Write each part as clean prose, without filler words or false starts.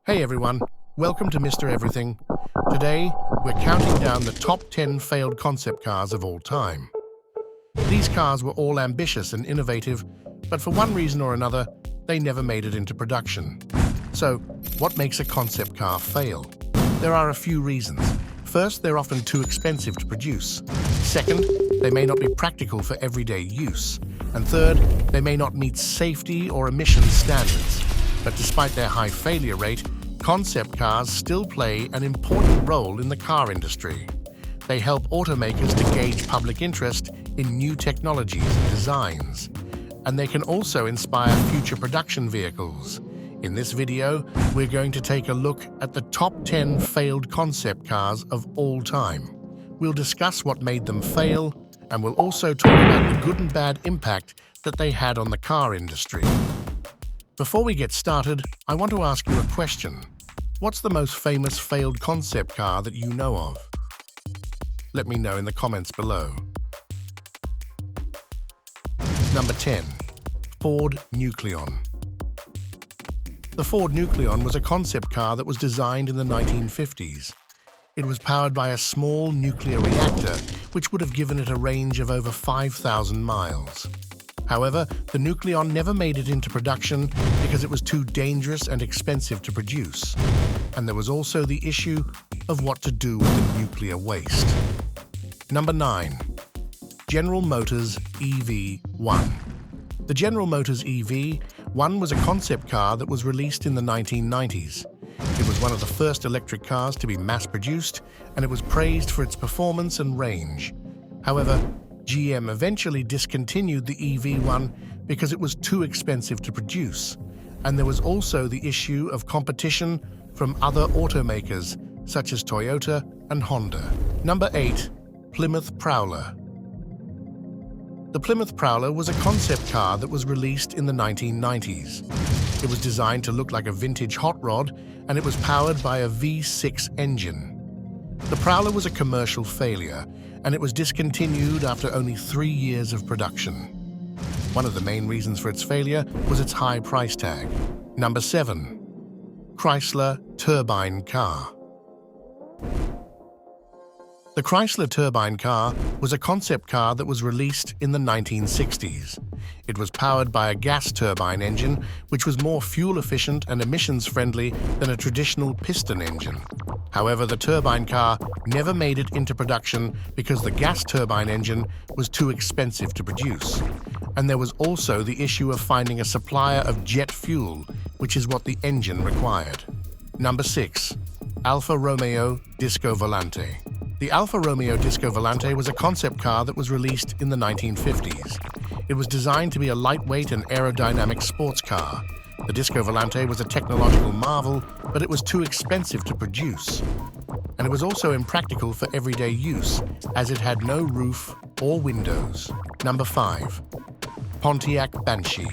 Hey everyone, welcome to Mr. Everything. Today, we're counting down the top 10 failed concept cars of all time. These cars were all ambitious and innovative, but for one reason or another, they never made it into production. So, what makes a concept car fail? There are a few reasons. First, they're often too expensive to produce. Second, they may not be practical for everyday use. And third, they may not meet safety or emissions standards. But despite their high failure rate, concept cars still play an important role in the car industry. They help automakers to gauge public interest in new technologies and designs. And they can also inspire future production vehicles. In this video, we're going to take a look at the top 10 failed concept cars of all time. We'll discuss what made them fail, and we'll also talk about the good and bad impact that they had on the car industry. Before we get started, I want to ask you a question. What's the most famous failed concept car that you know of? Let me know in the comments below. Number 10. Ford Nucleon. The Ford Nucleon was a concept car that was designed in the 1950s. It was powered by a small nuclear reactor, which would have given it a range of over 5,000 miles. However, the Nucleon never made it into production because it was too dangerous and expensive to produce. And there was also the issue of what to do with the nuclear waste. Number 9. General Motors EV1. The General Motors EV1 was a concept car that was released in the 1990s. It was one of the first electric cars to be mass-produced, and it was praised for its performance and range. However, GM eventually discontinued the EV1 because it was too expensive to produce, and there was also the issue of competition from other automakers such as Toyota and Honda. Number 8. Plymouth Prowler. The Plymouth Prowler was a concept car that was released in the 1990s. It was designed to look like a vintage hot rod, and it was powered by a V6 engine. The Prowler was a commercial failure, and it was discontinued after only 3 years of production. One of the main reasons for its failure was its high price tag. Number 7. Chrysler Turbine Car. The Chrysler Turbine Car was a concept car that was released in the 1960s. It was powered by a gas turbine engine, which was more fuel-efficient and emissions-friendly than a traditional piston engine. However, the turbine car never made it into production because the gas turbine engine was too expensive to produce. And there was also the issue of finding a supplier of jet fuel, which is what the engine required. Number 6. Alfa Romeo Disco Volante. The Alfa Romeo Disco Volante was a concept car that was released in the 1950s. It was designed to be a lightweight and aerodynamic sports car. The Disco Volante was a technological marvel, but it was too expensive to produce. And it was also impractical for everyday use, as it had no roof or windows. Number 5. Pontiac Banshee.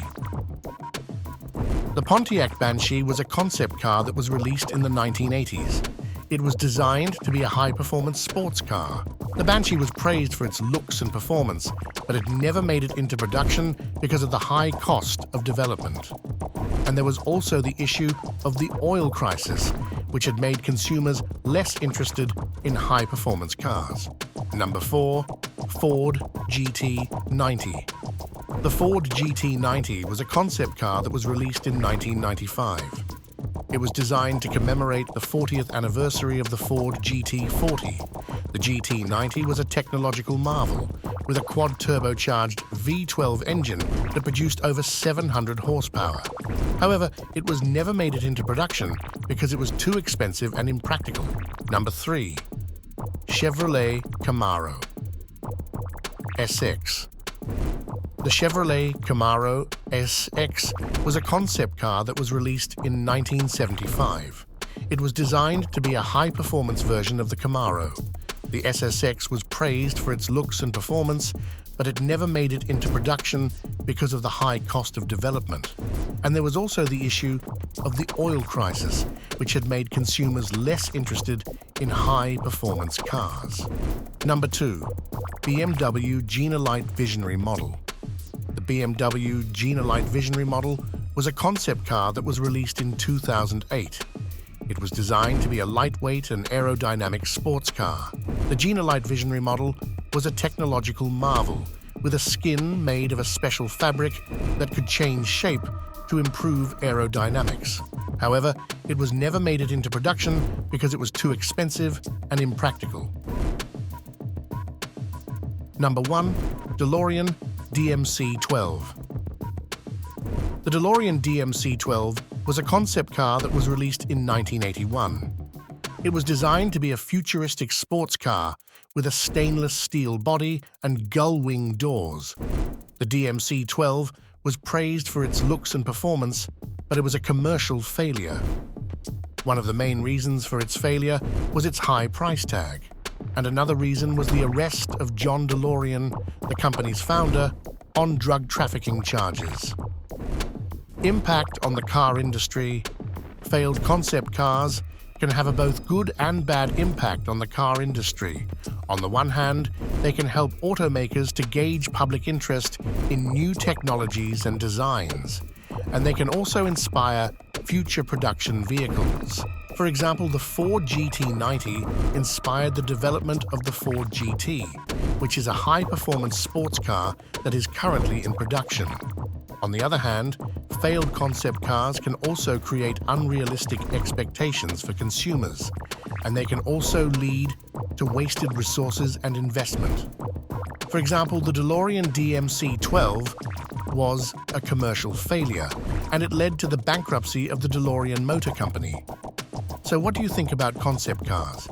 The Pontiac Banshee was a concept car that was released in the 1980s. It was designed to be a high-performance sports car. The Banshee was praised for its looks and performance, but it never made it into production because of the high cost of development. And there was also the issue of the oil crisis, which had made consumers less interested in high-performance cars. Number 4. Ford GT90. The Ford GT90 was a concept car that was released in 1995. It was designed to commemorate the 40th anniversary of the Ford GT40. The GT90 was a technological marvel, with a quad-turbocharged V12 engine that produced over 700 horsepower. However, it was never made it into production because it was too expensive and impractical. Number 3. Chevrolet Camaro SX. The Chevrolet Camaro SX was a concept car that was released in 1975. It was designed to be a high-performance version of the Camaro. The SSX was praised for its looks and performance, but it never made it into production because of the high cost of development. And there was also the issue of the oil crisis, which had made consumers less interested in high-performance cars. Number 2. BMW Gina Light Visionary Model. The BMW Gina Light Visionary model was a concept car that was released in 2008. It was designed to be a lightweight and aerodynamic sports car. The Genolite Visionary model was a technological marvel, with a skin made of a special fabric that could change shape to improve aerodynamics. However, it was never made it into production because it was too expensive and impractical. Number 1. DeLorean DMC-12. The DeLorean DMC-12 was a concept car that was released in 1981. It was designed to be a futuristic sports car with a stainless steel body and gull-wing doors. The DMC-12 was praised for its looks and performance, but it was a commercial failure. One of the main reasons for its failure was its high price tag, and another reason was the arrest of John DeLorean, the company's founder, on drug trafficking charges. Impact on the car industry. Failed concept cars can have a both good and bad impact on the car industry. On the one hand, they can help automakers to gauge public interest in new technologies and designs, and they can also inspire future production vehicles. For example, the Ford GT90 inspired the development of the Ford GT, which is a high-performance sports car that is currently in production. On the other hand, failed concept cars can also create unrealistic expectations for consumers, and they can also lead to wasted resources and investment. For example, the DeLorean DMC-12 was a commercial failure, and it led to the bankruptcy of the DeLorean Motor Company. So what do you think about concept cars?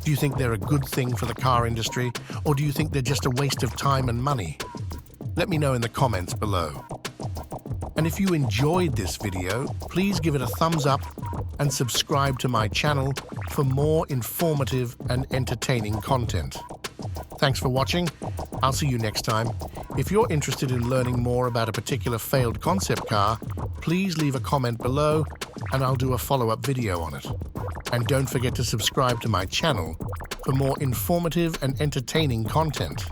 Do you think they're a good thing for the car industry, or do you think they're just a waste of time and money? Let me know in the comments below. And if you enjoyed this video, please give it a thumbs up and subscribe to my channel for more informative and entertaining content. Thanks for watching. I'll see you next time. If you're interested in learning more about a particular failed concept car, please leave a comment below and I'll do a follow-up video on it. And don't forget to subscribe to my channel for more informative and entertaining content.